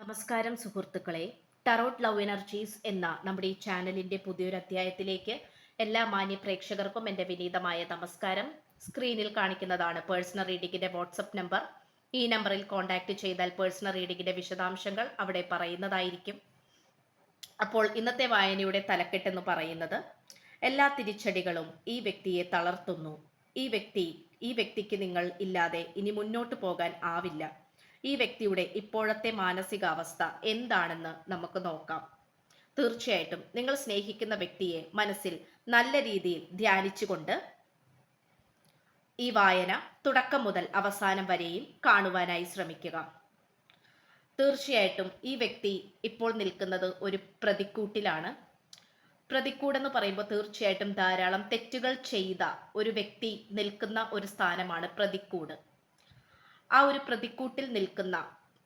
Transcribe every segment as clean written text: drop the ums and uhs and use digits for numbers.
നമസ്കാരം സുഹൃത്തുക്കളെ. Tarot love energies എന്ന നമ്മുടെ ഈ ചാനലിന്റെ പുതിയൊരു അധ്യായത്തിലേക്ക് എല്ലാ മാന്യ പ്രേക്ഷകർക്കും എൻ്റെ വിനീതമായ നമസ്കാരം. സ്ക്രീനിൽ കാണിക്കുന്നതാണ് പേഴ്സണൽ റീഡിങ്ങിന്റെ വാട്സപ്പ് നമ്പർ. ഈ നമ്പറിൽ കോൺടാക്ട് ചെയ്താൽ പേഴ്സണൽ റീഡിങ്ങിന്റെ വിശദാംശങ്ങൾ അവിടെ പറയുന്നതായിരിക്കും. അപ്പോൾ ഇന്നത്തെ വായനയുടെ തലക്കെട്ടെന്ന് പറയുന്നത്, എല്ലാ തിരിച്ചടികളും ഈ വ്യക്തിയെ തളർത്തുന്നു. ഈ വ്യക്തിക്ക് നിങ്ങൾ ഇല്ലാതെ ഇനി മുന്നോട്ട് പോകാൻ ആവില്ല. ഈ വ്യക്തിയുടെ ഇപ്പോഴത്തെ മാനസികാവസ്ഥ എന്താണെന്ന് നമുക്ക് നോക്കാം. തീർച്ചയായിട്ടും നിങ്ങൾ സ്നേഹിക്കുന്ന വ്യക്തിയെ മനസ്സിൽ നല്ല രീതിയിൽ ധ്യാനിച്ചുകൊണ്ട് ഈ വായന തുടക്കം മുതൽ അവസാനം വരെയും കാണുവാനായി ശ്രമിക്കുക. തീർച്ചയായിട്ടും ഈ വ്യക്തി ഇപ്പോൾ നിൽക്കുന്നത് ഒരു പ്രതിക്കൂട്ടിലാണ്. പ്രതിക്കൂടെന്ന് പറയുമ്പോൾ തീർച്ചയായിട്ടും ധാരാളം തെറ്റുകൾ ചെയ്ത ഒരു വ്യക്തി നിൽക്കുന്ന ഒരു സ്ഥാനമാണ് പ്രതിക്കൂട്. ആ ഒരു പ്രതിക്കൂട്ടിൽ നിൽക്കുന്ന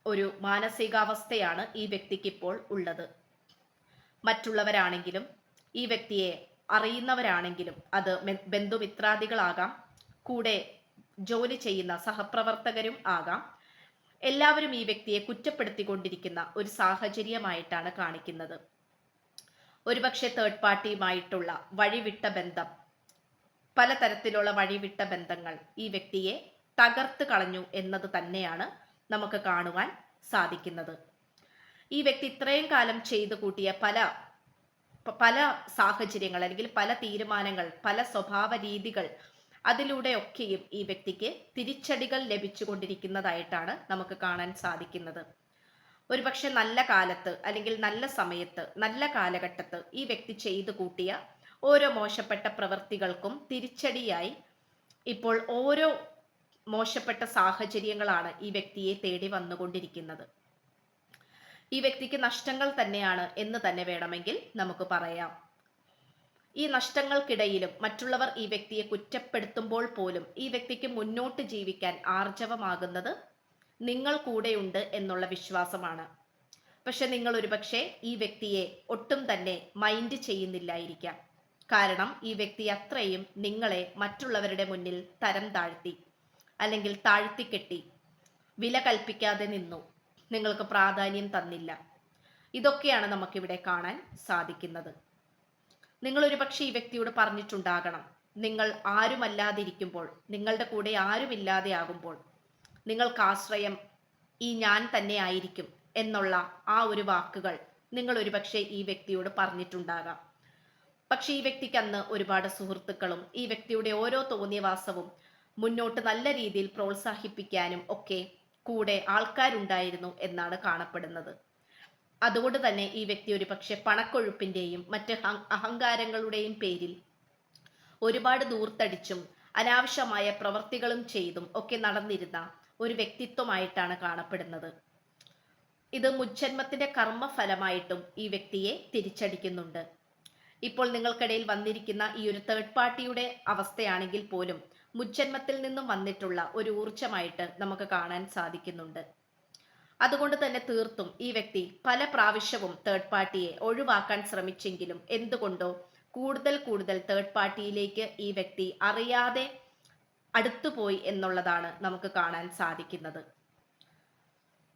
ഒരു മാനസികാവസ്ഥയാണ് ഈ വ്യക്തിക്ക് ഇപ്പോൾ ഉള്ളത്. മറ്റുള്ളവരാണെങ്കിലും ഈ വ്യക്തിയെ അറിയുന്നവരാണെങ്കിലും, അത് ബന്ധുമിത്രാദികളാകാം, കൂടെ ജോലി ചെയ്യുന്ന സഹപ്രവർത്തകരും ആകാം, എല്ലാവരും ഈ വ്യക്തിയെ കുറ്റപ്പെടുത്തിക്കൊണ്ടിരിക്കുന്ന ഒരു സാഹചര്യമായിട്ടാണ് കാണിക്കുന്നത്. ഒരുപക്ഷെ തേർഡ് പാർട്ടിയുമായിട്ടുള്ള വഴിവിട്ട ബന്ധം, പലതരത്തിലുള്ള വഴിവിട്ട ബന്ധങ്ങൾ ഈ വ്യക്തിയെ തകർത്ത് കളഞ്ഞു എന്നത് തന്നെയാണ് നമുക്ക് കാണുവാൻ സാധിക്കുന്നത്. ഈ വ്യക്തി ഇത്രയും കാലം ചെയ്തു കൂട്ടിയ പല സാഹചര്യങ്ങൾ, അല്ലെങ്കിൽ പല തീരുമാനങ്ങൾ, പല സ്വഭാവ രീതികൾ, അതിലൂടെയൊക്കെയും ഈ വ്യക്തിക്ക് തിരിച്ചടികൾ ലഭിച്ചുകൊണ്ടിരിക്കുന്നതായിട്ടാണ് നമുക്ക് കാണാൻ സാധിക്കുന്നത്. ഒരുപക്ഷെ നല്ല കാലത്ത്, അല്ലെങ്കിൽ നല്ല സമയത്ത്, നല്ല കാലഘട്ടത്ത് ഈ വ്യക്തി ചെയ്തു കൂട്ടിയ ഓരോ മോശപ്പെട്ട പ്രവൃത്തികൾക്കും തിരിച്ചടിയായി ഇപ്പോൾ ഓരോ മോശപ്പെട്ട സാഹചര്യങ്ങളാണ് ഈ വ്യക്തിയെ തേടി വന്നുകൊണ്ടിരിക്കുന്നത്. ഈ വ്യക്തിക്ക് നഷ്ടങ്ങൾ തന്നെയാണ് എന്ന് തന്നെ വേണമെങ്കിൽ നമുക്ക് പറയാം. ഈ നഷ്ടങ്ങൾക്കിടയിലും മറ്റുള്ളവർ ഈ വ്യക്തിയെ കുറ്റപ്പെടുത്തുമ്പോൾ പോലും ഈ വ്യക്തിക്ക് മുന്നോട്ട് ജീവിക്കാൻ ആർജവമാകുന്നത് നിങ്ങൾ കൂടെയുണ്ട് എന്നുള്ള വിശ്വാസമാണ്. പക്ഷെ നിങ്ങൾ ഒരുപക്ഷെ ഈ വ്യക്തിയെ ഒട്ടും തന്നെ മൈൻഡ് ചെയ്യുന്നില്ലായിരിക്കാം. കാരണം ഈ വ്യക്തി അത്രയും നിങ്ങളെ മറ്റുള്ളവരുടെ മുന്നിൽ തരം താഴ്ത്തി, അല്ലെങ്കിൽ താഴ്ത്തിക്കെട്ടി, വില കൽപ്പിക്കാതെ നിന്നു, നിങ്ങൾക്ക് പ്രാധാന്യം തന്നില്ല. ഇതൊക്കെയാണ് നമുക്കിവിടെ കാണാൻ സാധിക്കുന്നത്. നിങ്ങൾ ഒരുപക്ഷെ ഈ വ്യക്തിയോട് പറഞ്ഞിട്ടുണ്ടാകണം, നിങ്ങൾ ആരുമല്ലാതിരിക്കുമ്പോൾ, നിങ്ങളുടെ കൂടെ ആരുമില്ലാതെ ആകുമ്പോൾ നിങ്ങൾക്ക് ആശ്രയം ഈ ഞാൻ തന്നെ ആയിരിക്കും എന്നുള്ള ആ ഒരു വാക്കുകൾ നിങ്ങൾ ഒരുപക്ഷെ ഈ വ്യക്തിയോട് പറഞ്ഞിട്ടുണ്ടാകാം. പക്ഷെ ഈ വ്യക്തിക്ക് അന്ന് ഒരുപാട് സുഹൃത്തുക്കളും ഈ വ്യക്തിയുടെ ഓരോ തോന്നിയവാസവും മുന്നോട്ട് നല്ല രീതിയിൽ പ്രോത്സാഹിപ്പിക്കാനും ഒക്കെ കൂടെ ആൾക്കാരുണ്ടായിരുന്നു എന്നാണ് കാണപ്പെടുന്നത്. അതുകൊണ്ട് തന്നെ ഈ വ്യക്തി ഒരുപക്ഷെ പണക്കൊഴുപ്പിന്റെയും മറ്റ് അഹങ്കാരങ്ങളുടെയും പേരിൽ ഒരുപാട് ദൂർത്തടിച്ചും അനാവശ്യമായ പ്രവർത്തികളും ചെയ്തും ഒക്കെ നടന്നിരുന്ന ഒരു വ്യക്തിത്വമായിട്ടാണ് കാണപ്പെടുന്നത്. ഇത് മുജ്ജന്മത്തിന്റെ കർമ്മഫലമായിട്ടും ഈ വ്യക്തിയെ തിരിച്ചടിക്കുന്നുണ്ട്. ഇപ്പോൾ നിങ്ങൾക്കിടയിൽ വന്നിരിക്കുന്ന ഈ ഒരു തേർഡ് പാർട്ടിയുടെ അവസ്ഥയാണെങ്കിൽ പോലും മുജ്ജന്മത്തിൽ നിന്നും വന്നിട്ടുള്ള ഒരു ഊർജമായിട്ട് നമുക്ക് കാണാൻ സാധിക്കുന്നുണ്ട്. അതുകൊണ്ട് തന്നെ തീർത്തും ഈ വ്യക്തി പല പ്രാവശ്യവും തേർഡ് പാർട്ടിയെ ഒഴിവാക്കാൻ ശ്രമിച്ചെങ്കിലും എന്തുകൊണ്ടോ കൂടുതൽ തേർഡ് പാർട്ടിയിലേക്ക് ഈ വ്യക്തി അറിയാതെ അടുത്തുപോയി എന്നുള്ളതാണ് നമുക്ക് കാണാൻ സാധിക്കുന്നത്.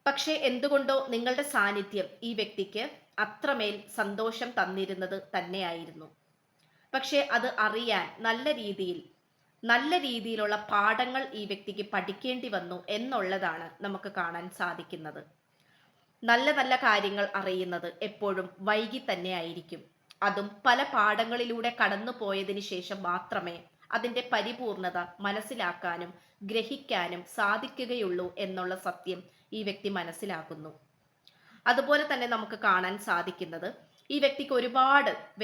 പക്ഷെ എന്തുകൊണ്ടോ നിങ്ങളുടെ സാന്നിധ്യം ഈ വ്യക്തിക്ക് അത്രമേൽ സന്തോഷം തന്നിരുന്നത് തന്നെയായിരുന്നു. പക്ഷെ അത് അറിയാൻ നല്ല രീതിയിലുള്ള പാഠങ്ങൾ ഈ വ്യക്തിക്ക് പഠിക്കേണ്ടി വന്നു എന്നുള്ളതാണ് നമുക്ക് കാണാൻ സാധിക്കുന്നത്. നല്ല നല്ല കാര്യങ്ങൾ അറിയുന്നത് എപ്പോഴും വൈകി തന്നെ ആയിരിക്കും. അതും പല പാഠങ്ങളിലൂടെ കടന്നു പോയതിനു ശേഷം മാത്രമേ അതിൻ്റെ പരിപൂർണത മനസ്സിലാക്കാനും ഗ്രഹിക്കാനും സാധിക്കുകയുള്ളൂ എന്നുള്ള സത്യം ഈ വ്യക്തി മനസ്സിലാക്കുന്നു. അതുപോലെ തന്നെ നമുക്ക് കാണാൻ സാധിക്കുന്നത്, ഈ വ്യക്തിക്ക്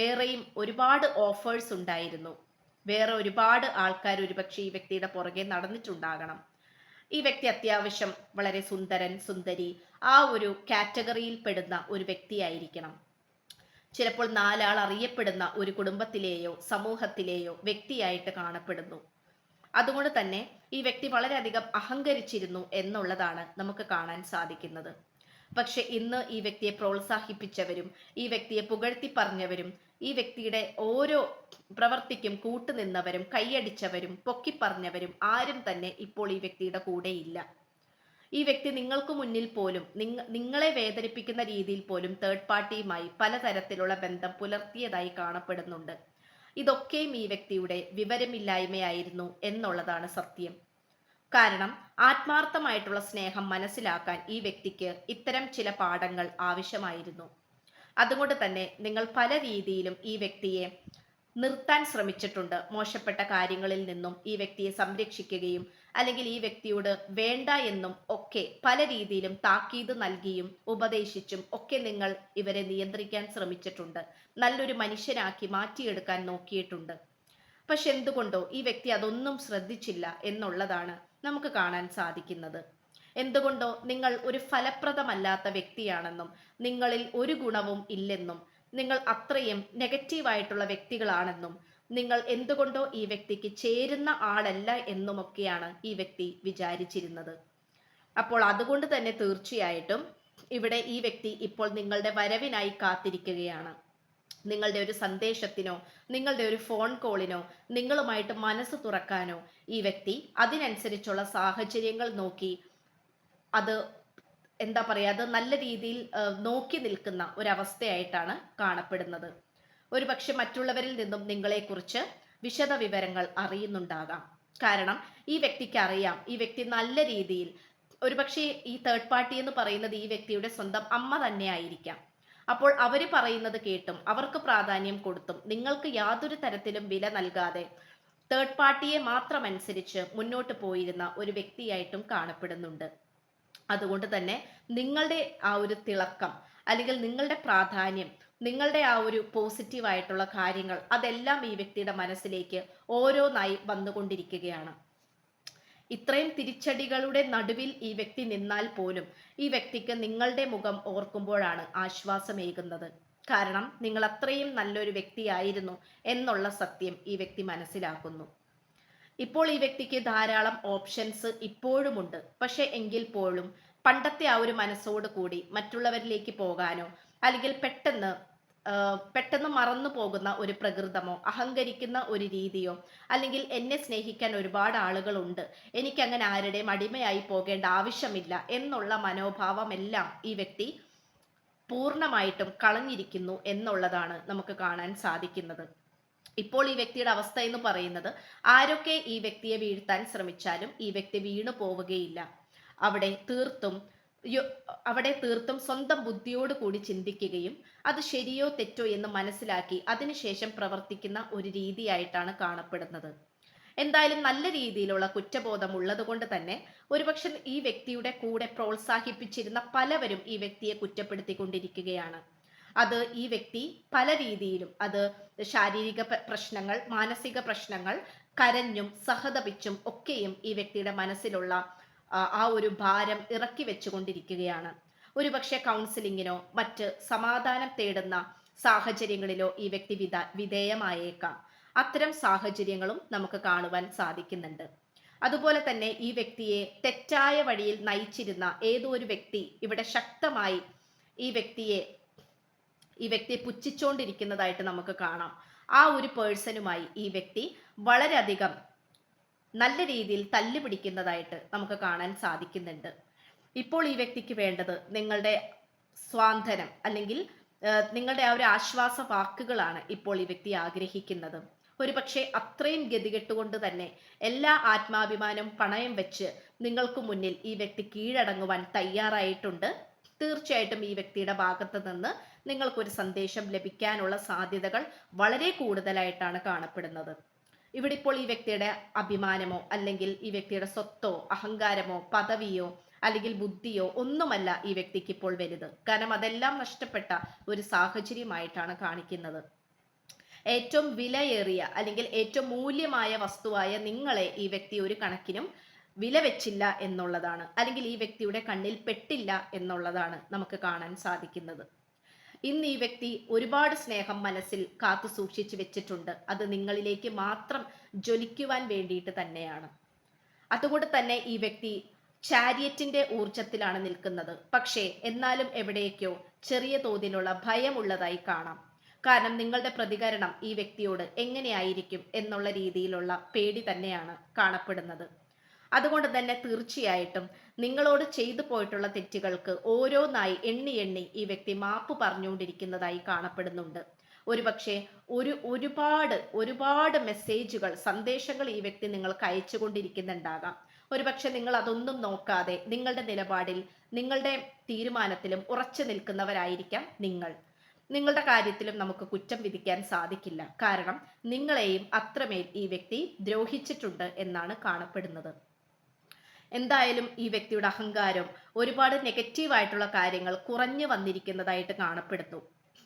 വേറെയും ഒരുപാട് ഓഫേഴ്സ് ഉണ്ടായിരുന്നു. വേറെ ഒരുപാട് ആൾക്കാർ ഒരുപക്ഷെ ഈ വ്യക്തിയുടെ പുറകെ നടന്നിട്ടുണ്ടാകണം. ഈ വ്യക്തി അത്യാവശ്യം വളരെ സുന്ദരൻ, സുന്ദരി, ആ ഒരു കാറ്റഗറിയിൽ പെടുന്ന ഒരു വ്യക്തിയായിരിക്കണം. ചിലപ്പോൾ നാലാൾ അറിയപ്പെടുന്ന ഒരു കുടുംബത്തിലെയോ സമൂഹത്തിലെയോ വ്യക്തിയായിട്ട് കാണപ്പെടുന്നു. അതുകൊണ്ട് തന്നെ ഈ വ്യക്തി വളരെയധികം അഹങ്കരിച്ചിരുന്നു എന്നുള്ളതാണ് നമുക്ക് കാണാൻ സാധിക്കുന്നത്. പക്ഷെ ഇന്ന് ഈ വ്യക്തിയെ പ്രോത്സാഹിപ്പിച്ചവരും ഈ വ്യക്തിയെ പുകഴ്ത്തി പറഞ്ഞവരും ഈ വ്യക്തിയുടെ ഓരോ പ്രവർത്തിക്കും കൂട്ടുനിന്നവരും കൈയടിച്ചവരും പൊക്കിപ്പറഞ്ഞവരും ആരും തന്നെ ഇപ്പോൾ ഈ വ്യക്തിയുടെ കൂടെയില്ല. ഈ വ്യക്തി നിങ്ങൾക്ക് മുന്നിൽ പോലും നിങ്ങളെ വേദനിപ്പിക്കുന്ന രീതിയിൽ പോലും തേർഡ് പാർട്ടിയുമായി പലതരത്തിലുള്ള ബന്ധം പുലർത്തിയതായി കാണപ്പെടുന്നുണ്ട്. ഇതൊക്കെയും ഈ വ്യക്തിയുടെ വിവരമില്ലായ്മയായിരുന്നു എന്നുള്ളതാണ് സത്യം. കാരണം ആത്മാർത്ഥമായിട്ടുള്ള സ്നേഹം മനസ്സിലാക്കാൻ ഈ വ്യക്തിക്ക് ഇത്തരം ചില പാഠങ്ങൾ ആവശ്യമായിരുന്നു. അതുകൊണ്ട് തന്നെ നിങ്ങൾ പല രീതിയിലും ഈ വ്യക്തിയെ നിർത്താൻ ശ്രമിച്ചിട്ടുണ്ട്. മോശപ്പെട്ട കാര്യങ്ങളിൽ നിന്നും ഈ വ്യക്തിയെ സംരക്ഷിക്കുകയും അല്ലെങ്കിൽ ഈ വ്യക്തിയോട് വേണ്ട എന്നും ഒക്കെ പല രീതിയിലും താക്കീത് നൽകിയും ഉപദേശിച്ചും ഒക്കെ നിങ്ങൾ ഇവരെ നിയന്ത്രിക്കാൻ ശ്രമിച്ചിട്ടുണ്ട്. നല്ലൊരു മനുഷ്യനാക്കി മാറ്റിയെടുക്കാൻ നോക്കിയിട്ടുണ്ട്. പക്ഷെ എന്തുകൊണ്ടോ ഈ വ്യക്തി അതൊന്നും ശ്രദ്ധിച്ചില്ല എന്നുള്ളതാണ് നമുക്ക് കാണാൻ സാധിക്കുന്നത്. എന്തുകൊണ്ടോ നിങ്ങൾ ഒരു ഫലപ്രദമല്ലാത്ത വ്യക്തിയാണെന്നും നിങ്ങളിൽ ഒരു ഗുണവും ഇല്ലെന്നും നിങ്ങൾ അത്രയും നെഗറ്റീവായിട്ടുള്ള വ്യക്തികളാണെന്നും നിങ്ങൾ എന്തുകൊണ്ടോ ഈ വ്യക്തിക്ക് ചേരുന്ന ആളല്ല എന്നുമൊക്കെയാണ് ഈ വ്യക്തി വിചാരിച്ചിരുന്നത്. അപ്പോൾ അതുകൊണ്ട് തന്നെ തീർച്ചയായിട്ടും ഇവിടെ ഈ വ്യക്തി ഇപ്പോൾ നിങ്ങളുടെ വരവിനായി കാത്തിരിക്കുകയാണ്. നിങ്ങളുടെ ഒരു സന്ദേശത്തിനോ നിങ്ങളുടെ ഒരു ഫോൺ കോളിനോ നിങ്ങളുമായിട്ട് മനസ്സ് തുറക്കാനോ ഈ വ്യക്തി അതിനനുസരിച്ചുള്ള സാഹചര്യങ്ങൾ നോക്കി അത് എന്താ പറയുക, അത് നല്ല രീതിയിൽ നോക്കി നിൽക്കുന്ന ഒരവസ്ഥയായിട്ടാണ് കാണപ്പെടുന്നത്. ഒരുപക്ഷെ മറ്റുള്ളവരിൽ നിന്നും നിങ്ങളെക്കുറിച്ച് വിശദ വിവരങ്ങൾ അറിയുന്നുണ്ടാകാം. കാരണം ഈ വ്യക്തിക്ക് അറിയാം, ഈ വ്യക്തി നല്ല രീതിയിൽ ഒരുപക്ഷെ ഈ തേർഡ് പാർട്ടി എന്ന് പറയുന്നത് ഈ വ്യക്തിയുടെ സ്വന്തം അമ്മ തന്നെ ആയിരിക്കാം. അപ്പോൾ അവർ പറയുന്നത് കേട്ടും അവർക്ക് പ്രാധാന്യം കൊടുത്തും നിങ്ങൾക്ക് യാതൊരു തരത്തിലും വില നൽകാതെ തേർഡ് പാർട്ടിയെ മാത്രം അനുസരിച്ച് മുന്നോട്ട് പോയിരുന്ന ഒരു വ്യക്തിയായിട്ടും കാണപ്പെടുന്നുണ്ട്. അതുകൊണ്ട് തന്നെ നിങ്ങളുടെ ആ ഒരു തിളക്കം അല്ലെങ്കിൽ നിങ്ങളുടെ പ്രാധാന്യം, നിങ്ങളുടെ ആ ഒരു പോസിറ്റീവായിട്ടുള്ള കാര്യങ്ങൾ അതെല്ലാം ഈ വ്യക്തിയുടെ മനസ്സിലേക്ക് ഓരോന്നായി വന്നുകൊണ്ടിരിക്കുകയാണ്. ഇത്രയും തിരിച്ചടികളുടെ നടുവിൽ ഈ വ്യക്തി നിന്നാൽ പോലും ഈ വ്യക്തിക്ക് നിങ്ങളുടെ മുഖം ഓർക്കുമ്പോഴാണ് ആശ്വാസമേകുന്നത്. കാരണം നിങ്ങൾ അത്രയും നല്ലൊരു വ്യക്തിയായിരുന്നു എന്നുള്ള സത്യം ഈ വ്യക്തി മനസ്സിലാക്കുന്നു. ഇപ്പോൾ ഈ വ്യക്തിക്ക് ധാരാളം ഓപ്ഷൻസ് ഇപ്പോഴുമുണ്ട്. പക്ഷെ എങ്കിൽ പോലും പണ്ടത്തെ ആ ഒരു മനസ്സോട് കൂടി മറ്റുള്ളവരിലേക്ക് പോകാനോ അല്ലെങ്കിൽ പെട്ടെന്ന് മറന്നു പോകുന്ന ഒരു പ്രകൃതമോ അഹങ്കരിക്കുന്ന ഒരു രീതിയോ അല്ലെങ്കിൽ എന്നെ സ്നേഹിക്കാൻ ഒരുപാട് ആളുകളുണ്ട്, എനിക്ക് അങ്ങനെ ആരുടെയും അടിമയായി പോകേണ്ട ആവശ്യമില്ല എന്നുള്ള മനോഭാവമെല്ലാം ഈ വ്യക്തി പൂർണ്ണമായിട്ടും കളഞ്ഞിരിക്കുന്നു എന്നുള്ളതാണ് നമുക്ക് കാണാൻ സാധിക്കുന്നത്. ഇപ്പോൾ ഈ വ്യക്തിയുടെ അവസ്ഥ എന്ന് പറയുന്നത് ആരൊക്കെ ഈ വ്യക്തിയെ വീഴ്ത്താൻ ശ്രമിച്ചാലും ഈ വ്യക്തി വീണു പോവുകയില്ല. അവിടെ തീർത്തും സ്വന്തം ബുദ്ധിയോട് കൂടി ചിന്തിക്കുകയും അത് ശരിയോ തെറ്റോ എന്ന് മനസ്സിലാക്കി അതിനുശേഷം പ്രവർത്തിക്കുന്ന ഒരു രീതിയായിട്ടാണ് കാണപ്പെടുന്നത്. എന്തായാലും നല്ല രീതിയിലുള്ള കുറ്റബോധം ഉള്ളത് കൊണ്ട് തന്നെ ഒരുപക്ഷെ ഈ വ്യക്തിയുടെ കൂടെ പ്രോത്സാഹിപ്പിച്ചിരുന്ന പലവരും ഈ വ്യക്തിയെ കുറ്റപ്പെടുത്തിക്കൊണ്ടിരിക്കുകയാണ്. അത് ഈ വ്യക്തി പല രീതിയിലും, അത് ശാരീരിക പ്രശ്നങ്ങൾ, മാനസിക പ്രശ്നങ്ങൾ, കരഞ്ഞും സഹതപിച്ചും ഒക്കെയും ഈ വ്യക്തിയുടെ മനസ്സിലുള്ള ആ ഒരു ഭാരം ഇറക്കി വെച്ചുകൊണ്ടിരിക്കുകയാണ്. ഒരുപക്ഷെ കൗൺസിലിങ്ങിനോ മറ്റ് സമാധാനം തേടുന്ന സാഹചര്യങ്ങളിലോ ഈ വ്യക്തി വിധേയമായേക്കാം. അത്തരം സാഹചര്യങ്ങളും നമുക്ക് കാണുവാൻ സാധിക്കുന്നുണ്ട്. അതുപോലെ തന്നെ ഈ വ്യക്തിയെ തെറ്റായ വഴിയിൽ നയിച്ചിരുന്ന ഏതോ ഒരു വ്യക്തി ഇവിടെ ശക്തമായി ഈ വ്യക്തിയെ പുച്ഛിച്ചുകൊണ്ടിരിക്കുന്നതായിട്ട് നമുക്ക് കാണാം. ആ ഒരു പേഴ്സണുമായി ഈ വ്യക്തി വളരെയധികം നല്ല രീതിയിൽ തല്ലുപിടിക്കുന്നതായിട്ട് നമുക്ക് കാണാൻ സാധിക്കുന്നുണ്ട്. ഇപ്പോൾ ഈ വ്യക്തിക്ക് വേണ്ടത് നിങ്ങളുടെ സ്വാന്തനം അല്ലെങ്കിൽ നിങ്ങളുടെ ആ ഒരു ആശ്വാസ വാക്കുകളാണ് ഇപ്പോൾ ഈ വ്യക്തി ആഗ്രഹിക്കുന്നത്. ഒരുപക്ഷെ അത്രയും ഗതികെട്ടുകൊണ്ട് തന്നെ എല്ലാ ആത്മാഭിമാനവും പണയം വെച്ച് നിങ്ങൾക്ക് മുന്നിൽ ഈ വ്യക്തി കീഴടങ്ങുവാൻ തയ്യാറായിട്ടുണ്ട്. തീർച്ചയായിട്ടും ഈ വ്യക്തിയുടെ ഭാഗത്ത് നിന്ന് നിങ്ങൾക്കൊരു സന്ദേശം ലഭിക്കാനുള്ള സാധ്യതകൾ വളരെ കൂടുതലായിട്ടാണ് കാണപ്പെടുന്നത്. ഇവിടെ ഇപ്പോൾ ഈ വ്യക്തിയുടെ അഭിമാനമോ അല്ലെങ്കിൽ ഈ വ്യക്തിയുടെ സ്വത്തോ അഹങ്കാരമോ പദവിയോ അല്ലെങ്കിൽ ബുദ്ധിയോ ഒന്നുമല്ല ഈ വ്യക്തിക്ക് ഇപ്പോൾ വലുത്. കാരണം അതെല്ലാം നഷ്ടപ്പെട്ട ഒരു സാഹചര്യമായിട്ടാണ് കാണിക്കുന്നത്. ഏറ്റവും വിലയേറിയ അല്ലെങ്കിൽ ഏറ്റവും മൂല്യമായ വസ്തുവായ നിങ്ങളെ ഈ വ്യക്തി ഒരു കണക്കിനും വില വെച്ചില്ല എന്നുള്ളതാണ്, അല്ലെങ്കിൽ ഈ വ്യക്തിയുടെ കണ്ണിൽ പെട്ടില്ല എന്നുള്ളതാണ് നമുക്ക് കാണാൻ സാധിക്കുന്നത്. ഇന്ന് ഈ വ്യക്തി ഒരുപാട് സ്നേഹം മനസ്സിൽ കാത്തു സൂക്ഷിച്ചു വെച്ചിട്ടുണ്ട്. അത് നിങ്ങളിലേക്ക് മാത്രം ജ്വലിക്കുവാൻ വേണ്ടിയിട്ട് തന്നെയാണ്. അതുകൊണ്ട് തന്നെ ഈ വ്യക്തി ചാരിയറ്റിന്റെ ഊർജത്തിലാണ് നിൽക്കുന്നത്. പക്ഷേ എന്നാലും എവിടേക്കോ ചെറിയ തോതിലുള്ള ഭയമുള്ളതായി കാണാം. കാരണം നിങ്ങളുടെ പ്രതികരണം ഈ വ്യക്തിയോട് എങ്ങനെയായിരിക്കും എന്നുള്ള രീതിയിലുള്ള പേടി തന്നെയാണ് കാണപ്പെടുന്നത്. അതുകൊണ്ട് തന്നെ തീർച്ചയായിട്ടും നിങ്ങളോട് ചെയ്തു പോയിട്ടുള്ള തെറ്റുകൾക്ക് ഓരോന്നായി എണ്ണി എണ്ണി ഈ വ്യക്തി മാപ്പ് പറഞ്ഞുകൊണ്ടിരിക്കുന്നതായി കാണപ്പെടുന്നുണ്ട്. ഒരുപക്ഷെ ഒരുപാട് മെസ്സേജുകൾ, സന്ദേശങ്ങൾ ഈ വ്യക്തി നിങ്ങൾക്ക് അയച്ചുകൊണ്ടിരിക്കുന്നുണ്ടാകാം. ഒരുപക്ഷെ നിങ്ങൾ അതൊന്നും നോക്കാതെ നിങ്ങളുടെ നിലപാടിൽ, നിങ്ങളുടെ തീരുമാനത്തിലും ഉറച്ചു നിൽക്കുന്നവരായിരിക്കാം നിങ്ങൾ. നിങ്ങളുടെ കാര്യത്തിലും നമുക്ക് കുറ്റം വിധിക്കാൻ സാധിക്കില്ല. കാരണം നിങ്ങളെയും അത്രമേൽ ഈ വ്യക്തി ദ്രോഹിച്ചിട്ടുണ്ട് എന്നാണ് കാണപ്പെടുന്നത്. എന്തായാലും ഈ വ്യക്തിയുടെ അഹങ്കാരം, ഒരുപാട് നെഗറ്റീവായിട്ടുള്ള കാര്യങ്ങൾ കുറഞ്ഞു വന്നിരിക്കുന്നതായിട്ട് കാണപ്പെടുന്നു.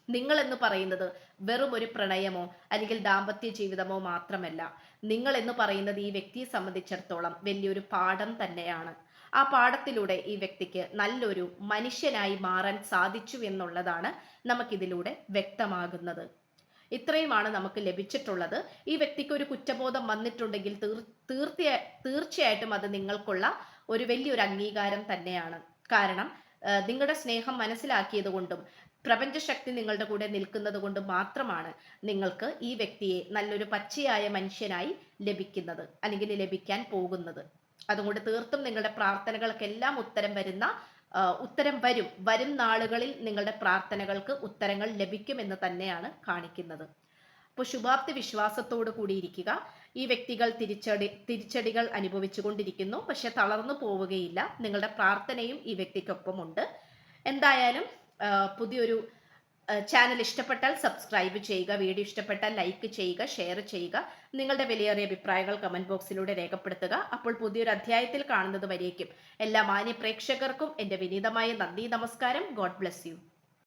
നിങ്ങൾ എന്ന് പറയുന്നത് വെറും ഒരു പ്രണയമോ അല്ലെങ്കിൽ ദാമ്പത്യ ജീവിതമോ മാത്രമല്ല. നിങ്ങൾ എന്ന് പറയുന്നത് ഈ വ്യക്തിയെ സംബന്ധിച്ചിടത്തോളം വലിയൊരു പാഠം തന്നെയാണ്. ആ പാഠത്തിലൂടെ ഈ വ്യക്തിക്ക് നല്ലൊരു മനുഷ്യനായി മാറാൻ സാധിച്ചു എന്നുള്ളതാണ് നമുക്കിതിലൂടെ വ്യക്തമാകുന്നത്. ഇത്രയുമാണ് നമുക്ക് ലഭിച്ചിട്ടുള്ളത്. ഈ വ്യക്തിക്ക് ഒരു കുറ്റബോധം വന്നിട്ടുണ്ടെങ്കിൽ തീർച്ചയായിട്ടും അത് നിങ്ങൾക്കുള്ള ഒരു വലിയൊരു അംഗീകാരം തന്നെയാണ്. കാരണം നിങ്ങളുടെ സ്നേഹം മനസ്സിലാക്കിയത് കൊണ്ടും പ്രപഞ്ചശക്തി നിങ്ങളുടെ കൂടെ നിൽക്കുന്നത് കൊണ്ട് മാത്രമാണ് നിങ്ങൾക്ക് ഈ വ്യക്തിയെ നല്ലൊരു പച്ചയായ മനുഷ്യനായി ലഭിക്കുന്നത്, അല്ലെങ്കിൽ ലഭിക്കാൻ പോകുന്നത്. അതുകൊണ്ട് തീർത്തും നിങ്ങളുടെ പ്രാർത്ഥനകൾക്കെല്ലാം ഉത്തരം വരും നാളുകളിൽ നിങ്ങളുടെ പ്രാർത്ഥനകൾക്ക് ഉത്തരങ്ങൾ ലഭിക്കുമെന്ന് തന്നെയാണ് കാണിക്കുന്നത്. അപ്പോൾ ശുഭാപ്തി വിശ്വാസത്തോടു കൂടി ഇരിക്കുക. ഈ വ്യക്തികൾ തിരിച്ചടികൾ അനുഭവിച്ചുകൊണ്ടിരിക്കുന്നു, പക്ഷെ തളർന്നു പോവുകയില്ല. നിങ്ങളുടെ പ്രാർത്ഥനയും ഈ വ്യക്തിക്കൊപ്പമുണ്ട്. എന്തായാലും പുതിയൊരു ചാനൽ ഇഷ്ടപ്പെട്ടാൽ സബ്സ്ക്രൈബ് ചെയ്യുക, വീഡിയോ ഇഷ്ടപ്പെട്ടാൽ ലൈക്ക് ചെയ്യുക, ഷെയർ ചെയ്യുക. നിങ്ങളുടെ വിലയേറിയ അഭിപ്രായങ്ങൾ കമന്റ് ബോക്സിലൂടെ രേഖപ്പെടുത്തുക. അപ്പോൾ പുതിയൊരു അധ്യായത്തിൽ കാണുന്നത് വരേക്കും എല്ലാ മാന്യ പ്രേക്ഷകർക്കും എൻ്റെ വിനീതമായ നന്ദി, നമസ്കാരം. God bless you.